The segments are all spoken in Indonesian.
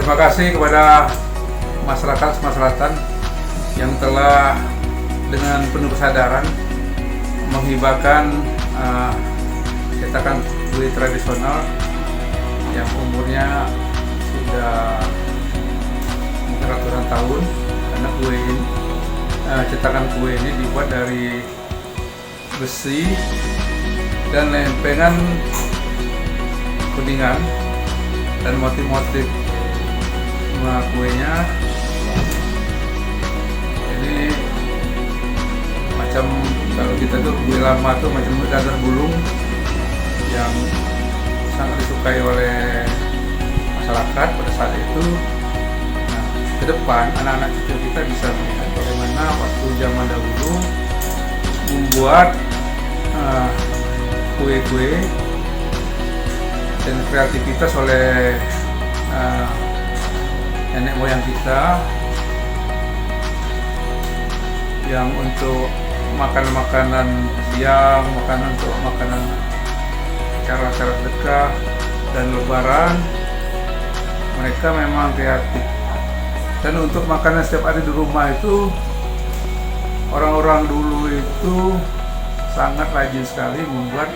Terima kasih kepada masyarakat Sumatera Selatan yang telah dengan penuh kesadaran menghibahkan cetakan kue tradisional yang umurnya sudah mungkin ratusan tahun, karena cetakan kue ini dibuat dari besi dan lempengan kuningan, dan motif-motif kuenya ini macam, kalau kita tuh kue lama tuh macam dadar bulung yang sangat disukai oleh masyarakat pada saat itu. Nah, ke depan anak-anak cucu kita bisa melihat bagaimana waktu zaman dahulu membuat kue-kue dan kreativitas oleh nenek moyang kita yang untuk makanan siang, makanan untuk makanan acara-acara sedekah dan lebaran, mereka memang kreatif. Dan untuk makanan setiap hari di rumah itu, orang-orang dulu itu sangat rajin sekali membuat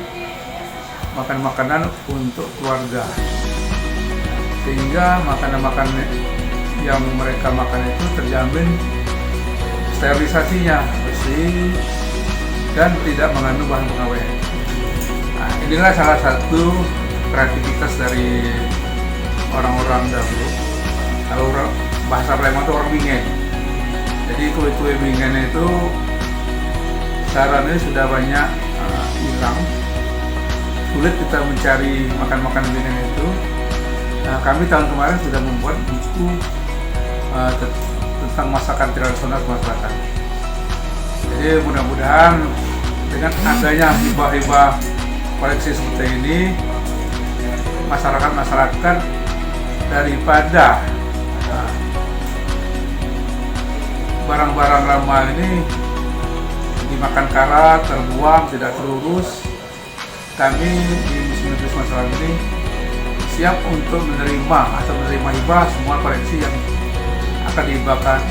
makanan untuk keluarga, sehingga makanan-makanan yang mereka makan itu terjamin sterilisasinya bersih dan tidak mengandung bahan pengawet. Nah, inilah salah satu kreativitas dari orang-orang dahulu. Kalau bahasa Palembang itu orang Bingen. Jadi kue-kue Bingen itu sekarang ini sudah banyak hilang. Sulit kita mencari makan Bingen itu. Nah, kami tahun kemarin sudah membuat buku tentang masakan tradisional Sumatera Selatan. Jadi mudah-mudahan dengan adanya hibah-hibah koleksi seperti ini, masyarakat daripada barang-barang lama ini dimakan karat, terbuang, tidak terurus, kami di Museum Negeri Sumatera Selatan ini siap untuk menerima hibah semua koleksi yang akan dihibahkan